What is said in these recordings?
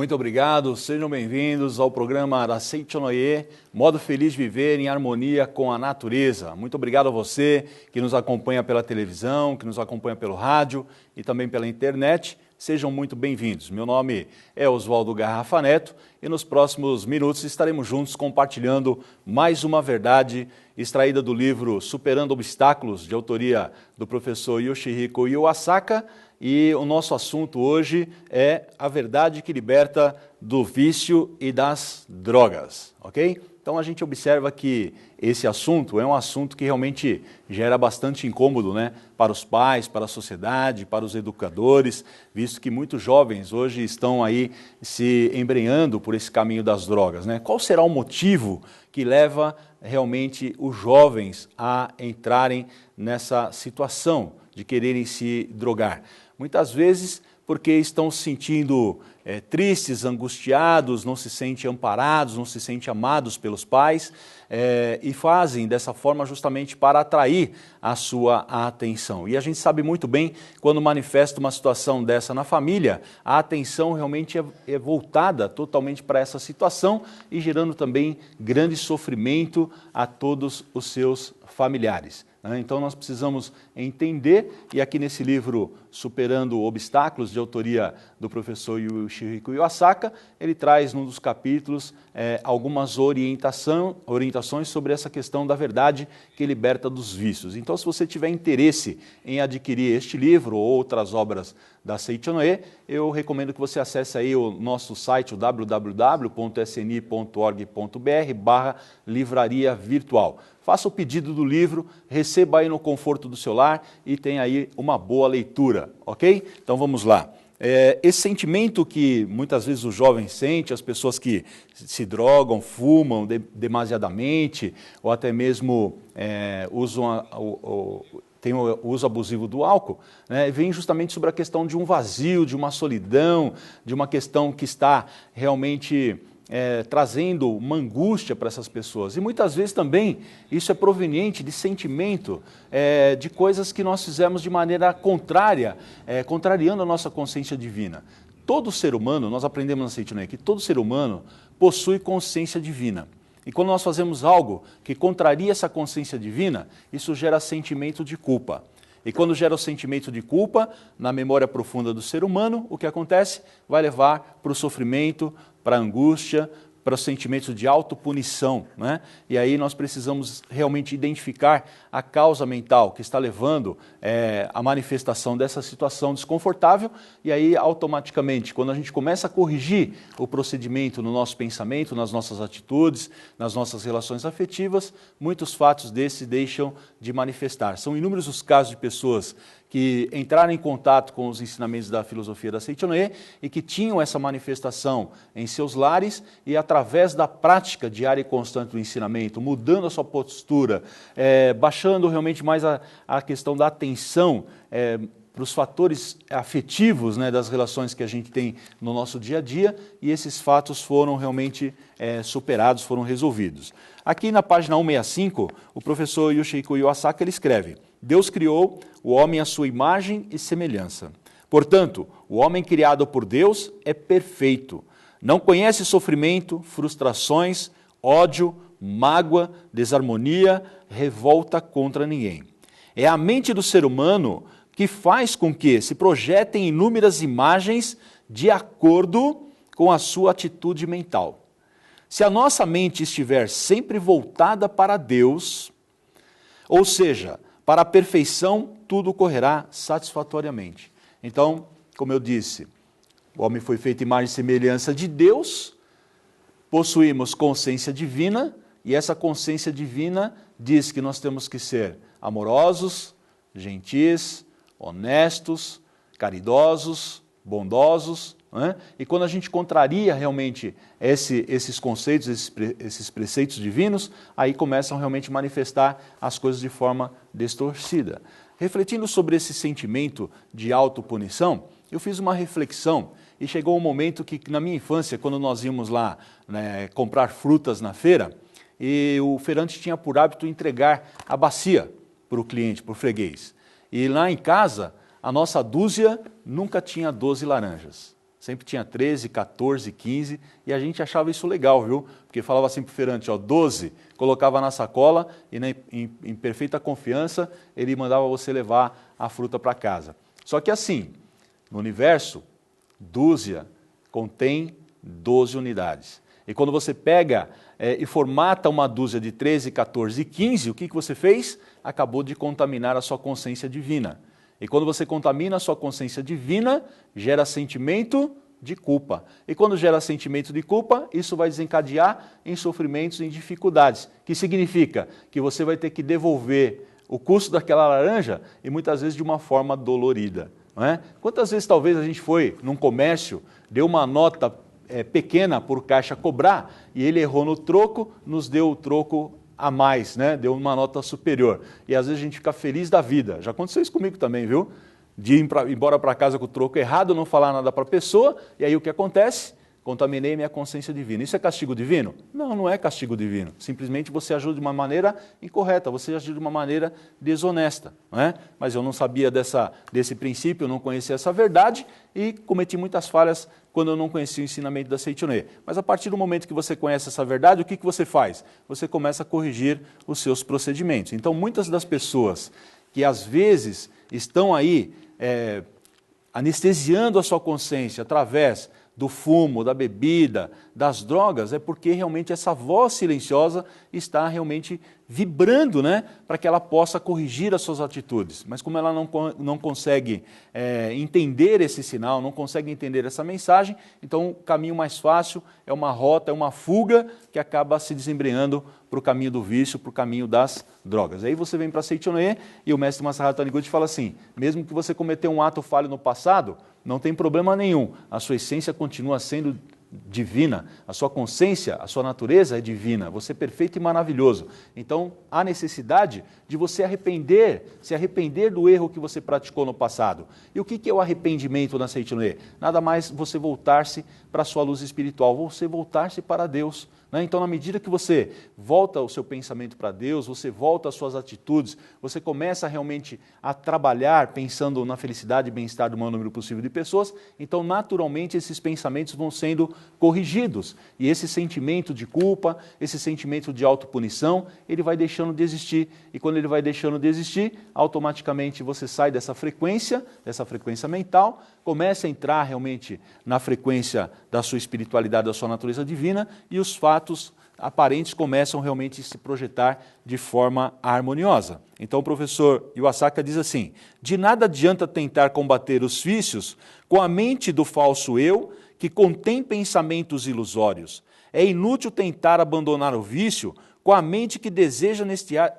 Muito obrigado, sejam bem-vindos ao programa da Seichonoye, Modo Feliz de Viver em Harmonia com a Natureza. Muito obrigado a você que nos acompanha pela televisão, que nos acompanha pelo rádio e também pela internet. Sejam muito bem-vindos. Meu nome é Oswaldo Garrafa Neto e nos próximos minutos estaremos juntos compartilhando mais uma verdade extraída do livro Superando Obstáculos, de autoria do professor Yoshihiko Iwasaka. E o nosso assunto hoje é a verdade que liberta do vício e das drogas, ok? Então a gente observa que esse assunto é um assunto que realmente gera bastante incômodo, né? Para os pais, para a sociedade, para os educadores, visto que muitos jovens hoje estão aí se embrenhando por esse caminho das drogas, né? Qual será o motivo que leva realmente os jovens a entrarem nessa situação de quererem se drogar? Muitas vezes porque estão se sentindo tristes, angustiados, não se sentem amparados, não se sentem amados pelos pais e fazem dessa forma justamente para atrair a sua atenção. E a gente sabe muito bem, quando manifesta uma situação dessa na família, a atenção realmente é voltada totalmente para essa situação e gerando também grande sofrimento a todos os seus familiares. Então nós precisamos entender, e aqui nesse livro Superando Obstáculos, de autoria do professor Yoshihiko Iwasaka, ele traz num dos capítulos algumas orientações sobre essa questão da verdade que liberta dos vícios. Então se você tiver interesse em adquirir este livro ou outras obras da Seichonoye, eu recomendo que você acesse aí o nosso site, o www.sni.org.br/livraria virtual. Faça o pedido do livro, receba aí no conforto do seu lar e tenha aí uma boa leitura, ok? Então vamos lá. Esse sentimento que muitas vezes o jovem sente, as pessoas que se drogam, fumam demasiadamente ou até mesmo tem o uso abusivo do álcool, né, vem justamente sobre a questão de um vazio, de uma solidão, de uma questão que está realmente trazendo uma angústia para essas pessoas. E muitas vezes também isso é proveniente de sentimento, de coisas que nós fizemos de maneira contrária, contrariando a nossa consciência divina. Todo ser humano, nós aprendemos na Seichonoye que todo ser humano possui consciência divina. E quando nós fazemos algo que contraria essa consciência divina, isso gera sentimento de culpa. E quando gera o sentimento de culpa, na memória profunda do ser humano, o que acontece? Vai levar para o sofrimento, para a angústia, para os sentimentos de autopunição, né? E aí nós precisamos realmente identificar a causa mental que está levando a manifestação dessa situação desconfortável e aí automaticamente, quando a gente começa a corrigir o procedimento no nosso pensamento, nas nossas atitudes, nas nossas relações afetivas, muitos fatos desses deixam de manifestar. São inúmeros os casos de pessoas que entraram em contato com os ensinamentos da filosofia da Seichonoye e que tinham essa manifestação em seus lares e através da prática diária e constante do ensinamento, mudando a sua postura, baixando realmente mais a questão da atenção para os fatores afetivos, né, das relações que a gente tem no nosso dia a dia, e esses fatos foram realmente superados, foram resolvidos. Aqui na página 165, o professor Yoshihiko Iwasaka ele escreve: Deus criou o homem à sua imagem e semelhança. Portanto, o homem criado por Deus é perfeito. Não conhece sofrimento, frustrações, ódio, mágoa, desarmonia, revolta contra ninguém. É a mente do ser humano que faz com que se projetem inúmeras imagens de acordo com a sua atitude mental. Se a nossa mente estiver sempre voltada para Deus, ou seja, para a perfeição, tudo correrá satisfatoriamente. Então, como eu disse, o homem foi feito imagem e semelhança de Deus, possuímos consciência divina, e essa consciência divina diz que nós temos que ser amorosos, gentis, honestos, caridosos, bondosos, né? E quando a gente contraria realmente esses conceitos, esses preceitos divinos, aí começam realmente a manifestar as coisas de forma distorcida. Refletindo sobre esse sentimento de autopunição, eu fiz uma reflexão e chegou um momento que na minha infância, quando nós íamos lá, né, comprar frutas na feira, e o feirante tinha por hábito entregar a bacia para o cliente, para o freguês. E lá em casa, a nossa dúzia nunca tinha 12 laranjas. Sempre tinha 13, 14, 15, e a gente achava isso legal, viu? Porque falava assim para o feirante, ó, 12, colocava na sacola e em perfeita confiança ele mandava você levar a fruta para casa. Só que assim, no universo, dúzia contém 12 unidades. E quando você pega e formata uma dúzia de 13, 14 e 15, o que você fez? Acabou de contaminar a sua consciência divina. E quando você contamina a sua consciência divina, gera sentimento de culpa. E quando gera sentimento de culpa, isso vai desencadear em sofrimentos, em dificuldades. Que significa que você vai ter que devolver o custo daquela laranja e muitas vezes de uma forma dolorida. Não é? Quantas vezes talvez a gente foi num comércio, deu uma nota pequena por o caixa cobrar e ele errou no troco, nos deu o troco a mais, né? Deu uma nota superior. E às vezes a gente fica feliz da vida. Já aconteceu isso comigo também, viu? De ir embora para casa com o troco errado, não falar nada para a pessoa, e aí o que acontece? Contaminei minha consciência divina. Isso é castigo divino? Não, não é castigo divino. Simplesmente você agiu de uma maneira incorreta, você agiu de uma maneira desonesta. Não é? Mas eu não sabia desse princípio, eu não conhecia essa verdade e cometi muitas falhas quando eu não conhecia o ensinamento da Seitonê. Mas a partir do momento que você conhece essa verdade, o que você faz? Você começa a corrigir os seus procedimentos. Então, muitas das pessoas que às vezes estão aí anestesiando a sua consciência através do fumo, da bebida, das drogas, é porque realmente essa voz silenciosa está realmente vibrando, né, para que ela possa corrigir as suas atitudes. Mas como ela não consegue entender esse sinal, não consegue entender essa mensagem, então o caminho mais fácil é uma rota, é uma fuga que acaba se desembreando para o caminho do vício, para o caminho das drogas. Aí você vem para Seitonê e o mestre Masaharu Taniguchi fala assim, mesmo que você cometeu um ato falho no passado, não tem problema nenhum, a sua essência continua sendo divina, a sua consciência, a sua natureza é divina, você é perfeito e maravilhoso. Então, há necessidade de você se arrepender do erro que você praticou no passado. E o que é o arrependimento na Seitonê? Nada mais você voltar-se para a sua luz espiritual, você voltar-se para Deus. Então, na medida que você volta o seu pensamento para Deus, você volta as suas atitudes, você começa realmente a trabalhar pensando na felicidade e bem-estar do maior número possível de pessoas, então, naturalmente, esses pensamentos vão sendo corrigidos. E esse sentimento de culpa, esse sentimento de autopunição, ele vai deixando de existir. E quando ele vai deixando de existir, automaticamente você sai dessa frequência mental, começa a entrar realmente na frequência da sua espiritualidade, da sua natureza divina, e os fatos aparentes começam realmente a se projetar de forma harmoniosa. Então o professor Iwasaka diz assim, de nada adianta tentar combater os vícios com a mente do falso eu, que contém pensamentos ilusórios. É inútil tentar abandonar o vício com a mente que deseja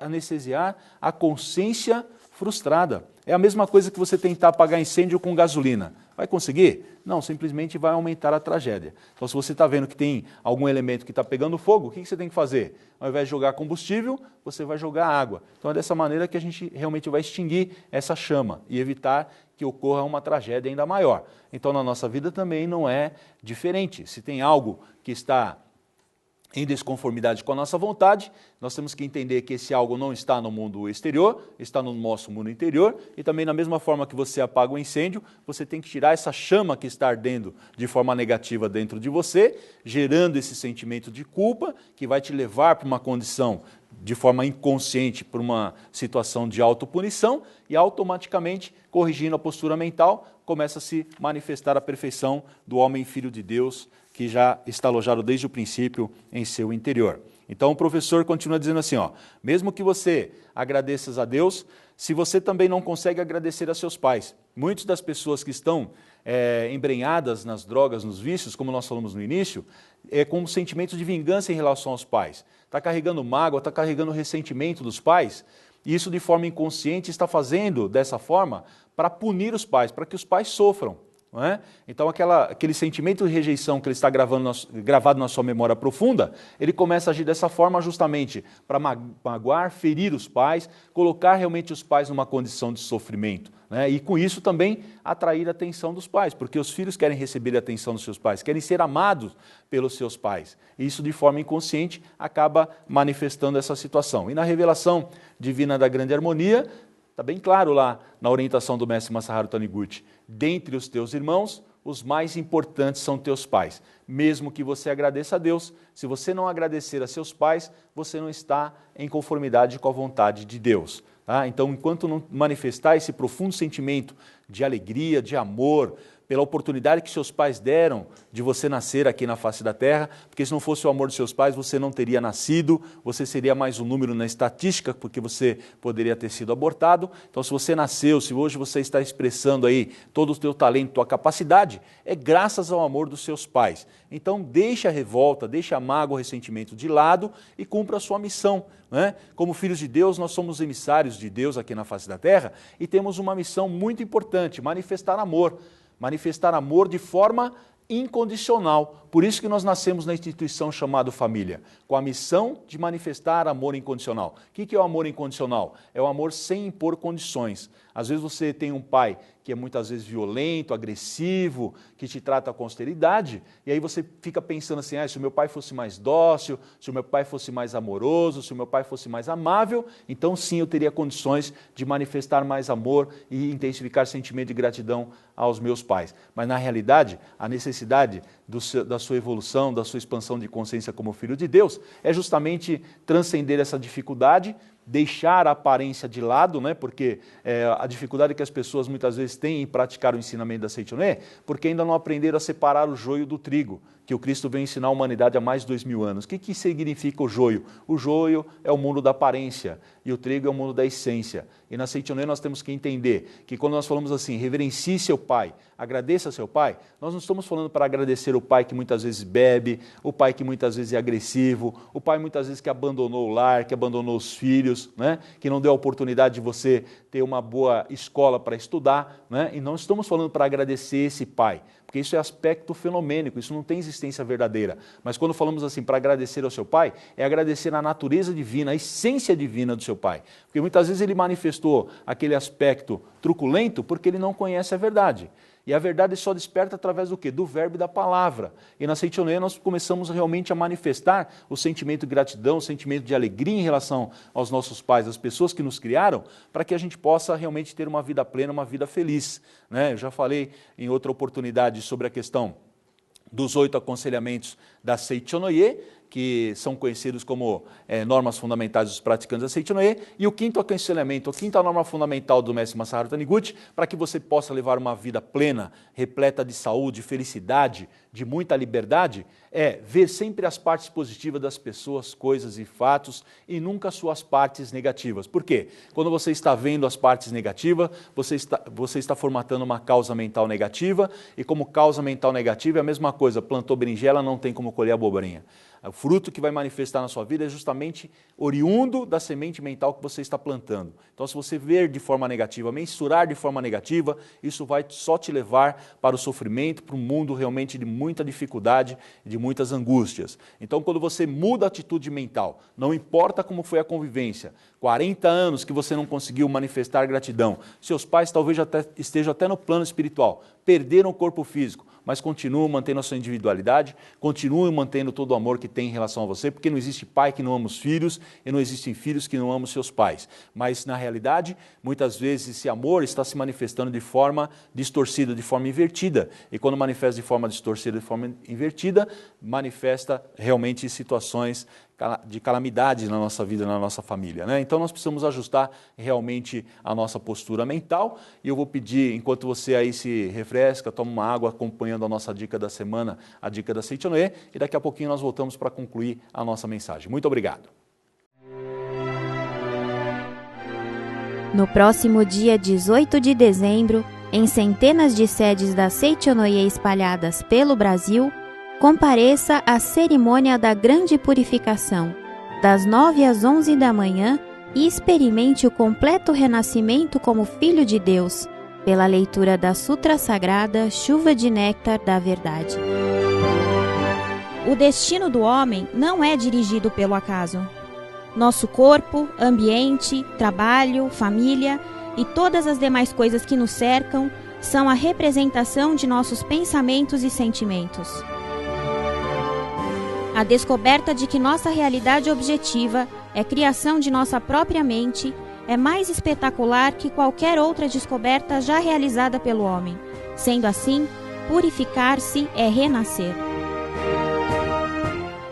anestesiar a consciência frustrada. É a mesma coisa que você tentar apagar incêndio com gasolina. Vai conseguir? Não, simplesmente vai aumentar a tragédia. Então, se você está vendo que tem algum elemento que está pegando fogo, o que você tem que fazer? Ao invés de jogar combustível, você vai jogar água. Então, é dessa maneira que a gente realmente vai extinguir essa chama e evitar que ocorra uma tragédia ainda maior. Então, na nossa vida também não é diferente. Se tem algo que está em desconformidade com a nossa vontade, nós temos que entender que esse algo não está no mundo exterior, está no nosso mundo interior, e também da mesma forma que você apaga o incêndio, você tem que tirar essa chama que está ardendo de forma negativa dentro de você, gerando esse sentimento de culpa, que vai te levar para uma condição de forma inconsciente, para uma situação de autopunição, e automaticamente, corrigindo a postura mental, começa a se manifestar a perfeição do homem filho de Deus, que já está alojado desde o princípio em seu interior. Então o professor continua dizendo assim, mesmo que você agradeça a Deus, se você também não consegue agradecer a seus pais. Muitas das pessoas que estão embrenhadas nas drogas, nos vícios, como nós falamos no início, com um sentimento de vingança em relação aos pais. Está carregando mágoa, está carregando ressentimento dos pais, e isso de forma inconsciente está fazendo dessa forma para punir os pais, para que os pais sofram. Não é? Então aquele sentimento de rejeição que ele está gravado na sua memória profunda, ele começa a agir dessa forma justamente para magoar, ferir os pais, colocar realmente os pais numa condição de sofrimento, né? E com isso também atrair a atenção dos pais, porque os filhos querem receber a atenção dos seus pais, querem ser amados pelos seus pais. E isso de forma inconsciente acaba manifestando essa situação. E na revelação divina da grande harmonia, está bem claro lá na orientação do mestre Masaharu Taniguchi, dentre os teus irmãos, os mais importantes são teus pais. Mesmo que você agradeça a Deus, se você não agradecer a seus pais, você não está em conformidade com a vontade de Deus. Tá? Então, enquanto não manifestar esse profundo sentimento de alegria, de amor, pela oportunidade que seus pais deram de você nascer aqui na face da terra, porque se não fosse o amor de seus pais, você não teria nascido, você seria mais um número na estatística, porque você poderia ter sido abortado. Então, se você nasceu, se hoje você está expressando aí todo o teu talento, tua capacidade, é graças ao amor dos seus pais. Então, deixe a revolta, deixe a mágoa, o ressentimento de lado e cumpra a sua missão. Né? Como filhos de Deus, nós somos emissários de Deus aqui na face da terra e temos uma missão muito importante, manifestar amor. Manifestar amor de forma incondicional. Por isso que nós nascemos na instituição chamada família, com a missão de manifestar amor incondicional. O que é o amor incondicional? É o amor sem impor condições. Às vezes você tem um pai que é muitas vezes violento, agressivo, que te trata com austeridade, e aí você fica pensando assim, se o meu pai fosse mais dócil, se o meu pai fosse mais amoroso, se o meu pai fosse mais amável, então sim eu teria condições de manifestar mais amor e intensificar sentimento de gratidão aos meus pais. Mas na realidade, a necessidade da sua evolução, da sua expansão de consciência como filho de Deus, é justamente transcender essa dificuldade, deixar a aparência de lado, né? Porque a dificuldade que as pessoas muitas vezes têm em praticar o ensinamento da Seichonoye, porque ainda não aprenderam a separar o joio do trigo, que o Cristo veio ensinar a humanidade há mais de 2000 anos. O que significa o joio? O joio é o mundo da aparência e o trigo é o mundo da essência. E na Seichonoye nós temos que entender que quando nós falamos assim, reverencie seu pai, agradeça seu pai, nós não estamos falando para agradecer o pai que muitas vezes bebe, o pai que muitas vezes é agressivo, o pai muitas vezes que abandonou o lar, que abandonou os filhos, né? Que não deu a oportunidade de você ter uma boa escola para estudar, né? E não estamos falando para agradecer esse pai, porque isso é aspecto fenomênico, isso não tem existência verdadeira. Mas quando falamos assim, para agradecer ao seu pai, é agradecer a natureza divina, a essência divina do seu pai. Porque muitas vezes ele manifestou aquele aspecto truculento porque ele não conhece a verdade. E a verdade só desperta através do quê? Do verbo e da palavra. E na Seichonoye nós começamos realmente a manifestar o sentimento de gratidão, o sentimento de alegria em relação aos nossos pais, às pessoas que nos criaram, para que a gente possa realmente ter uma vida plena, uma vida feliz. Né? Eu já falei em outra oportunidade sobre a questão dos 8 aconselhamentos da Seichonoye, que são conhecidos como normas fundamentais dos praticantes da Seichonoye, e o 5º aconselhamento, a 5ª norma fundamental do mestre Masaharu Taniguchi, para que você possa levar uma vida plena, repleta de saúde, felicidade, de muita liberdade, é ver sempre as partes positivas das pessoas, coisas e fatos, e nunca as suas partes negativas. Por quê? Quando você está vendo as partes negativas, você está formatando uma causa mental negativa, e como causa mental negativa é a mesma coisa, plantou berinjela, não tem como colher abobrinha. O fruto que vai manifestar na sua vida é justamente oriundo da semente mental que você está plantando. Então, se você ver de forma negativa, mensurar de forma negativa, isso vai só te levar para o sofrimento, para um mundo realmente de muita dificuldade, de muitas angústias. Então, quando você muda a atitude mental, não importa como foi a convivência, 40 anos que você não conseguiu manifestar gratidão, seus pais talvez estejam até no plano espiritual, perderam o corpo físico, mas continuam mantendo a sua individualidade, continuam mantendo todo o amor que tem em relação a você, porque não existe pai que não ama os filhos e não existem filhos que não amam seus pais. Mas, na realidade, muitas vezes esse amor está se manifestando de forma distorcida, de forma invertida. E quando manifesta de forma distorcida, de forma invertida, manifesta realmente situações de calamidades na nossa vida, na nossa família. Né? Então nós precisamos ajustar realmente a nossa postura mental e eu vou pedir, enquanto você aí se refresca, toma uma água acompanhando a nossa dica da semana, a dica da Seichonoye, e daqui a pouquinho nós voltamos para concluir a nossa mensagem. Muito obrigado. No próximo dia 18 de dezembro, em centenas de sedes da Seichonoye espalhadas pelo Brasil, compareça à cerimônia da Grande Purificação, das 9 às 11 da manhã, e experimente o completo renascimento como Filho de Deus, pela leitura da Sutra Sagrada Chuva de Néctar da Verdade. O destino do homem não é dirigido pelo acaso. Nosso corpo, ambiente, trabalho, família e todas as demais coisas que nos cercam são a representação de nossos pensamentos e sentimentos. A descoberta de que nossa realidade objetiva é criação de nossa própria mente é mais espetacular que qualquer outra descoberta já realizada pelo homem. Sendo assim, Purificar-se é renascer.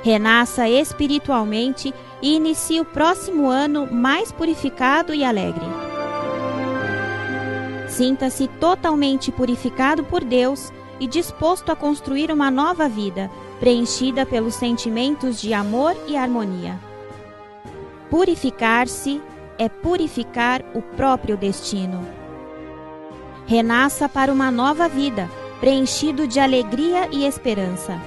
Renasça espiritualmente e inicie o próximo ano mais purificado e alegre. Sinta-se totalmente purificado por Deus e disposto a construir uma nova vida, preenchida pelos sentimentos de amor e harmonia. Purificar-se é purificar o próprio destino. Renasça para uma nova vida, preenchido de alegria e esperança.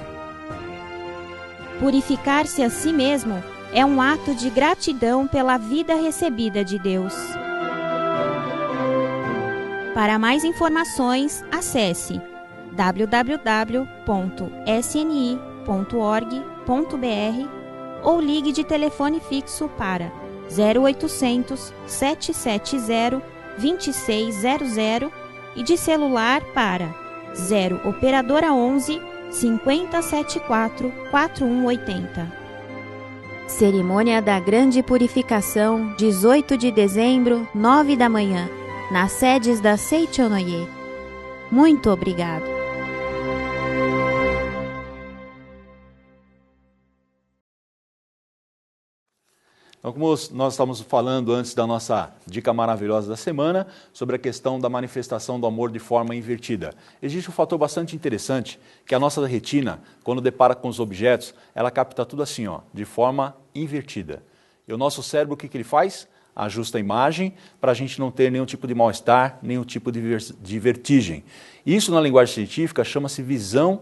Purificar-se a si mesmo é um ato de gratidão pela vida recebida de Deus. Para mais informações, acesse www.sni.org.br ou ligue de telefone fixo para 0800 770 2600 e de celular para 0 operadora 11 5074 4180. Cerimônia da Grande Purificação, 18 de dezembro, 9 da manhã, nas sedes da Seichonoye. Muito obrigado. Então, como nós estávamos falando antes da nossa dica maravilhosa da semana, sobre a questão da manifestação do amor de forma invertida. Existe um fator bastante interessante, que a nossa retina, quando depara com os objetos, ela capta tudo assim, ó, de forma invertida. E o nosso cérebro, o que ele faz? Ajusta a imagem para a gente não ter nenhum tipo de mal-estar, nenhum tipo de vertigem. Isso, na linguagem científica, chama-se visão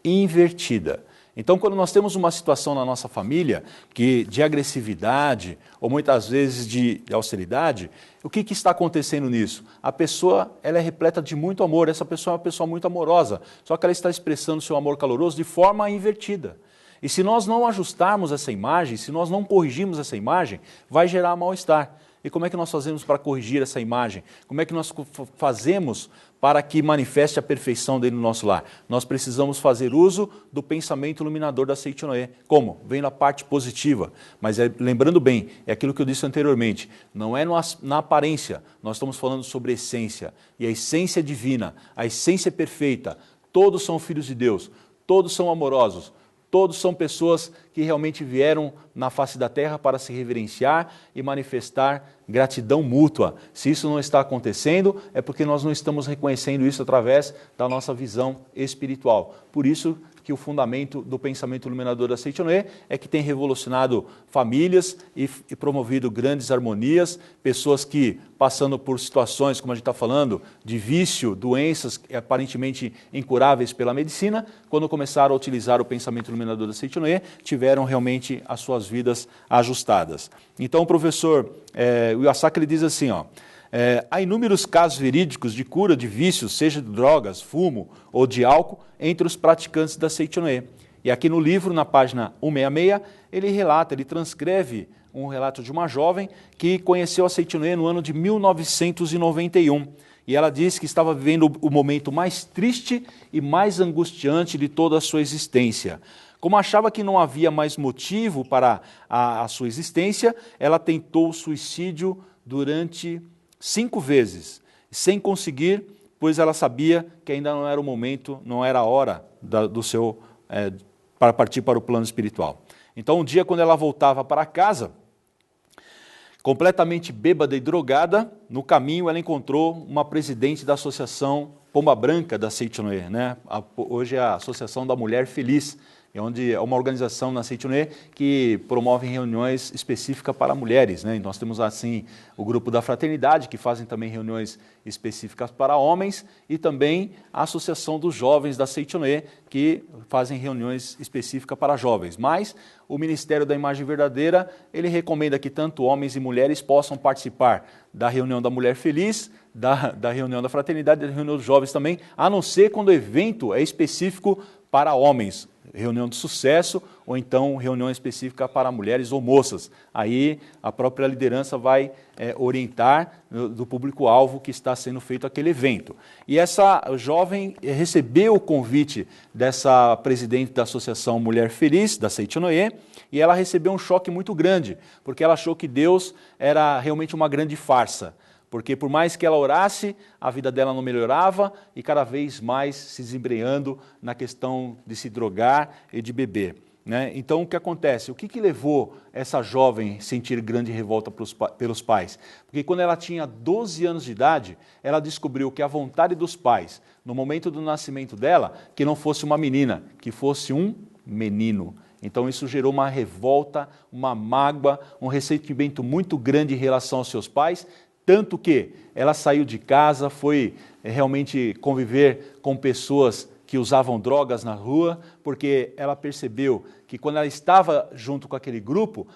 invertida. Então, quando nós temos uma situação na nossa família de agressividade ou muitas vezes de austeridade, o que está acontecendo nisso? A pessoa ela é repleta de muito amor, essa pessoa é uma pessoa muito amorosa, só que ela está expressando seu amor caloroso de forma invertida. E se nós não ajustarmos essa imagem, se nós não corrigirmos essa imagem, vai gerar mal-estar. E como é que nós fazemos para corrigir essa imagem? Como é que nós fazemos para que manifeste a perfeição dele no nosso lar? Nós precisamos fazer uso do pensamento iluminador da Seichonoye. Como? Vem na parte positiva. Mas lembrando bem, é aquilo que eu disse anteriormente, não é na aparência, nós estamos falando sobre essência. E a essência divina, a essência perfeita, todos são filhos de Deus, todos são amorosos, todos são pessoas que realmente vieram na face da terra para se reverenciar e manifestar gratidão mútua. Se isso não está acontecendo, é porque nós não estamos reconhecendo isso através da nossa visão espiritual. Por isso que o fundamento do pensamento iluminador da Seichonoye é que tem revolucionado famílias e promovido grandes harmonias, pessoas que, passando por situações, como a gente está falando, de vício, doenças aparentemente incuráveis pela medicina, quando começaram a utilizar o pensamento iluminador da Seichonoye, tiveram realmente as suas vidas ajustadas. Então o professor Uyasaka ele diz assim, ó, há inúmeros casos verídicos de cura de vícios, seja de drogas, fumo ou de álcool, entre os praticantes da Seichonoye. E aqui no livro, na página 166, ele transcreve um relato de uma jovem que conheceu a Seichonoye no ano de 1991. E ela disse que estava vivendo o momento mais triste e mais angustiante de toda a sua existência. Como achava que não havia mais motivo para a sua existência, ela tentou o suicídio durante 5 vezes, sem conseguir, pois ela sabia que ainda não era o momento, não era a hora para partir para o plano espiritual. Então, um dia, quando ela voltava para casa, completamente bêbada e drogada, no caminho ela encontrou uma presidente da Associação Pomba Branca da Seichonoye, né? Hoje é a Associação da Mulher Feliz, onde é uma organização na Seichonoye que promove reuniões específicas para mulheres, né? Nós temos assim o grupo da Fraternidade, que fazem também reuniões específicas para homens, e também a Associação dos Jovens da Seichonoye, que fazem reuniões específicas para jovens. Mas o Ministério da Imagem Verdadeira, ele recomenda que tanto homens e mulheres possam participar da reunião da Mulher Feliz, da reunião da Fraternidade, da reunião dos jovens também, a não ser quando o evento é específico para homens, reunião de sucesso, ou então reunião específica para mulheres ou moças. Aí a própria liderança vai orientar do público-alvo que está sendo feito aquele evento. E essa jovem recebeu o convite dessa presidente da Associação Mulher Feliz, da Seichonoye, e ela recebeu um choque muito grande, porque ela achou que Deus era realmente uma grande farsa. Porque por mais que ela orasse, a vida dela não melhorava e cada vez mais se desembreando na questão de se drogar e de beber. Né? Então, o que acontece? O que levou essa jovem a sentir grande revolta pelos pais? Porque quando ela tinha 12 anos de idade, ela descobriu que a vontade dos pais, no momento do nascimento dela, que não fosse uma menina, que fosse um menino. Então, isso gerou uma revolta, uma mágoa, um ressentimento muito grande em relação aos seus pais, tanto que ela saiu de casa, foi realmente conviver com pessoas que usavam drogas na rua, porque ela percebeu que quando ela estava junto com aquele grupo,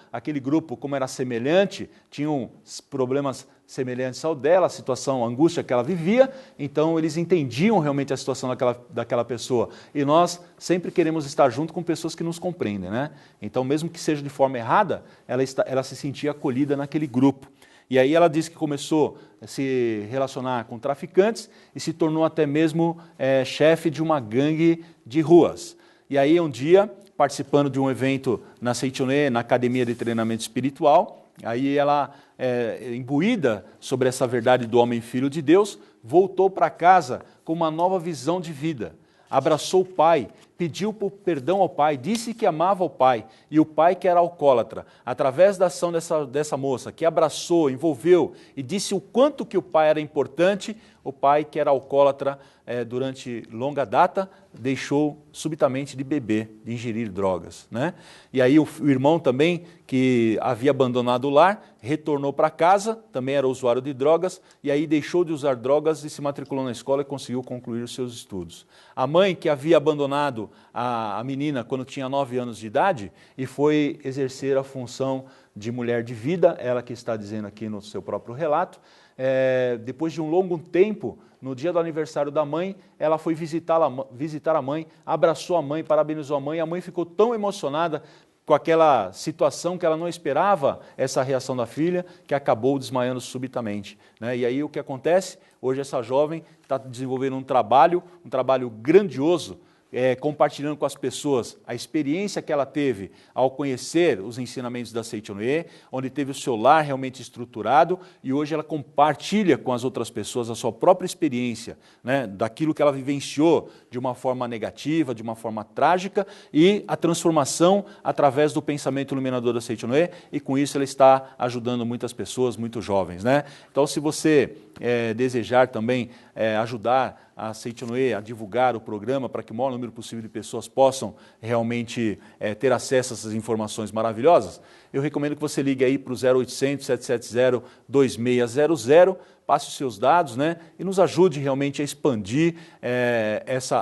como era semelhante, tinham problemas semelhantes ao dela, a situação, a angústia que ela vivia, então eles entendiam realmente a situação daquela pessoa. E nós sempre queremos estar junto com pessoas que nos compreendem, né? Então, mesmo que seja de forma errada, ela se sentia acolhida naquele grupo. E aí ela disse que começou a se relacionar com traficantes e se tornou até mesmo chefe de uma gangue de ruas. E aí um dia, participando de um evento na Seitonê, na Academia de Treinamento Espiritual, aí ela, imbuída sobre essa verdade do homem filho de Deus, voltou para casa com uma nova visão de vida. Abraçou o pai, pediu perdão ao pai, disse que amava o pai e o pai que era alcoólatra. Através da ação dessa moça, que abraçou, envolveu e disse o quanto que o pai era importante, o pai que era alcoólatra durante longa data deixou subitamente de beber, de ingerir drogas. Né? E aí o irmão também, que havia abandonado o lar, retornou para casa, também era usuário de drogas, e aí deixou de usar drogas e se matriculou na escola e conseguiu concluir os seus estudos. A mãe, que havia abandonado a menina quando tinha 9 anos de idade e foi exercer a função de mulher de vida, ela que está dizendo aqui no seu próprio relato, depois de um longo tempo, no dia do aniversário da mãe, ela foi visitar a mãe, abraçou a mãe, parabenizou a mãe ficou tão emocionada com aquela situação que ela não esperava essa reação da filha, que acabou desmaiando subitamente. Né? E aí o que acontece? Hoje essa jovem está desenvolvendo um trabalho grandioso, compartilhando com as pessoas a experiência que ela teve ao conhecer os ensinamentos da Seitonê, onde teve o seu lar realmente estruturado, e hoje ela compartilha com as outras pessoas a sua própria experiência, né, daquilo que ela vivenciou de uma forma negativa, de uma forma trágica, e a transformação através do pensamento iluminador da Seitonê, e com isso ela está ajudando muitas pessoas, muitos jovens. Né? Então, se você desejar também ajudar a Seitonê a divulgar o programa para que o maior número possível de pessoas possam realmente ter acesso a essas informações maravilhosas, eu recomendo que você ligue aí para o 0800 770 2600, passe os seus dados, né, e nos ajude realmente a expandir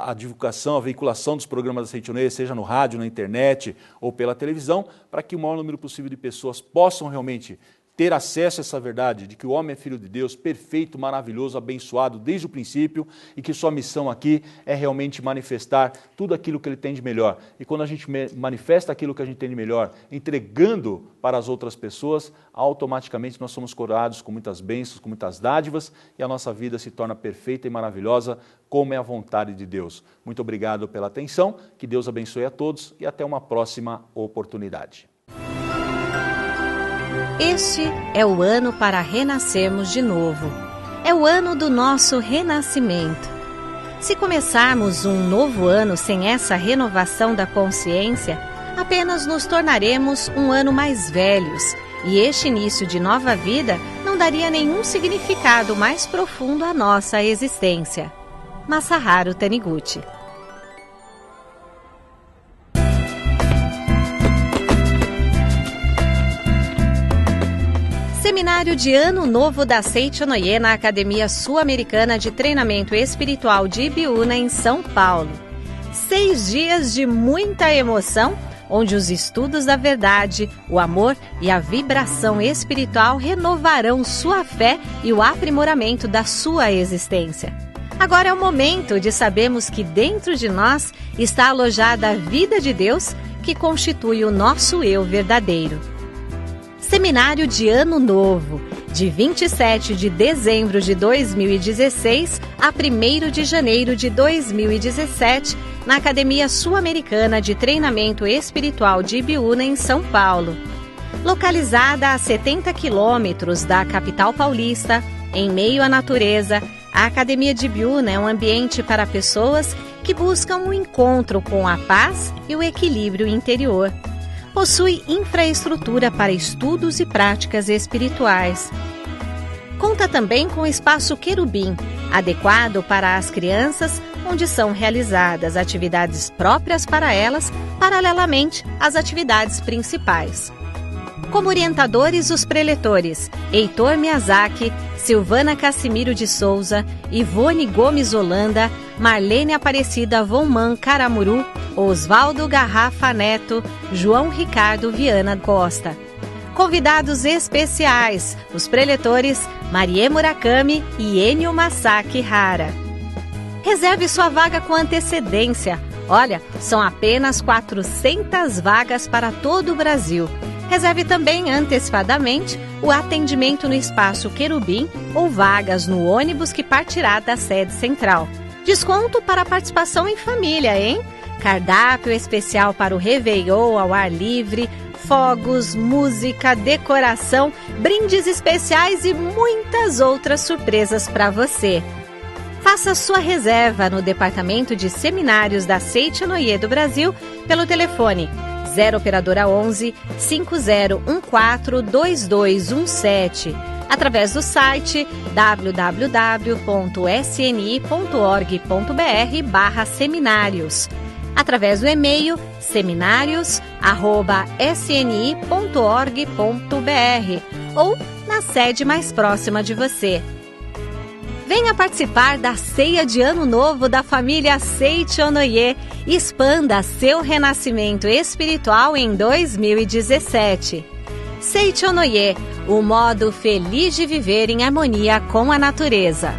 a divulgação, a veiculação dos programas da Seitonê, seja no rádio, na internet ou pela televisão, para que o maior número possível de pessoas possam realmente ter acesso a essa verdade de que o homem é filho de Deus, perfeito, maravilhoso, abençoado desde o princípio e que sua missão aqui é realmente manifestar tudo aquilo que ele tem de melhor. E quando a gente manifesta aquilo que a gente tem de melhor, entregando para as outras pessoas, automaticamente nós somos coroados com muitas bênçãos, com muitas dádivas e a nossa vida se torna perfeita e maravilhosa, como é a vontade de Deus. Muito obrigado pela atenção, que Deus abençoe a todos e até uma próxima oportunidade. Este é o ano para renascermos de novo. É o ano do nosso renascimento. Se começarmos um novo ano sem essa renovação da consciência, apenas nos tornaremos um ano mais velhos, e este início de nova vida não daria nenhum significado mais profundo à nossa existência. Masaharu Taniguchi. Seminário de Ano Novo da Seitonê na Academia Sul-Americana de Treinamento Espiritual de Ibiúna, em São Paulo. 6 dias de muita emoção, onde os estudos da verdade, o amor e a vibração espiritual renovarão sua fé e o aprimoramento da sua existência. Agora é o momento de sabermos que dentro de nós está alojada a vida de Deus, que constitui o nosso eu verdadeiro. Seminário de Ano Novo, de 27 de dezembro de 2016 a 1º de janeiro de 2017, na Academia Sul-Americana de Treinamento Espiritual de Ibiúna, em São Paulo. Localizada a 70 quilômetros da capital paulista, Em meio à natureza, a Academia de Ibiúna é um ambiente para pessoas que buscam um encontro com a paz e o equilíbrio interior. Possui infraestrutura para estudos e práticas espirituais. Conta também com o espaço Querubim, adequado para as crianças, onde são realizadas atividades próprias para elas, paralelamente às atividades principais. Como orientadores, os preletores Heitor Miyazaki, Silvana Cassimiro de Souza, Ivone Gomes Holanda, Marlene Aparecida Vonman Caramuru, Osvaldo Garrafa Neto, João Ricardo Viana Costa. Convidados especiais, os preletores Marie Murakami e Enio Masaki Hara. Reserve sua vaga com antecedência. Olha, são apenas 400 vagas para todo o Brasil. Reserve também antecipadamente o atendimento no espaço Querubim ou vagas no ônibus que partirá da sede central. Desconto para participação em família, hein? Cardápio especial para o Réveillon ao ar livre, fogos, música, decoração, brindes especiais e muitas outras surpresas para você. Faça sua reserva no Departamento de Seminários da Seitonoye do Brasil pelo telefone 0 operadora 11 5014 2217, através do site www.sni.org.br/seminários, através do e-mail seminários@sni.org.br ou na sede mais próxima de você. Venha participar da ceia de Ano Novo da família Seitonoye e expanda seu renascimento espiritual em 2017. Seitonoye, o modo feliz de viver em harmonia com a natureza.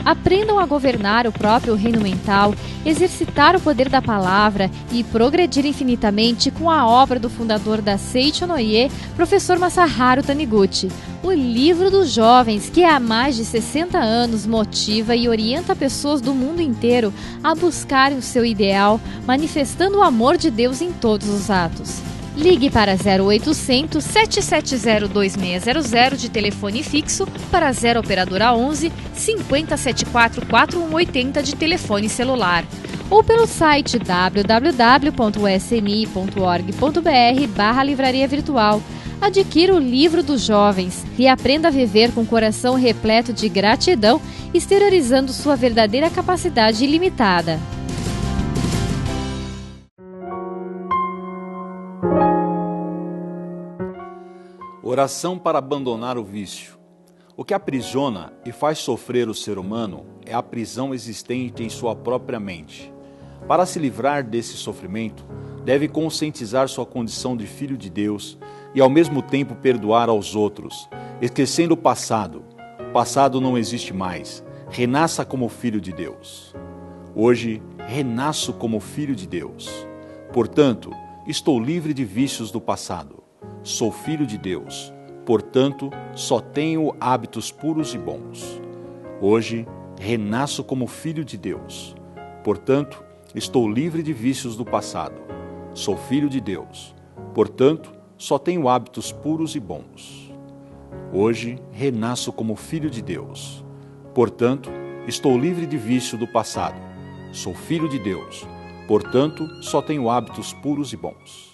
Aprendam a governar o próprio reino mental, exercitar o poder da palavra e progredir infinitamente com a obra do fundador da Seitonoye, professor Masaharu Taniguchi. O Livro dos Jovens, que há mais de 60 anos motiva e orienta pessoas do mundo inteiro a buscarem o seu ideal, manifestando o amor de Deus em todos os atos. Ligue para 0800 770 2600 de telefone fixo para 0 operadora 11 5074 4180 de telefone celular ou pelo site www.sni.org.br/livraria virtual. Adquira o Livro dos Jovens e aprenda a viver com o coração repleto de gratidão, exteriorizando sua verdadeira capacidade ilimitada. Oração para abandonar o vício. O que aprisiona e faz sofrer o ser humano é a prisão existente em sua própria mente. Para se livrar desse sofrimento, deve conscientizar sua condição de filho de Deus e ao mesmo tempo perdoar aos outros, esquecendo o passado. O passado não existe mais. Renasça como filho de Deus. Hoje, renasço como filho de Deus. Portanto, estou livre de vícios do passado. Sou filho de Deus, portanto, só tenho hábitos puros e bons. Hoje, renasço como filho de Deus. Portanto, estou livre de vícios do passado. Sou filho de Deus, portanto, só tenho hábitos puros e bons. Hoje, renasço como filho de Deus. Portanto, estou livre de vício do passado. Sou filho de Deus, portanto, só tenho hábitos puros e bons.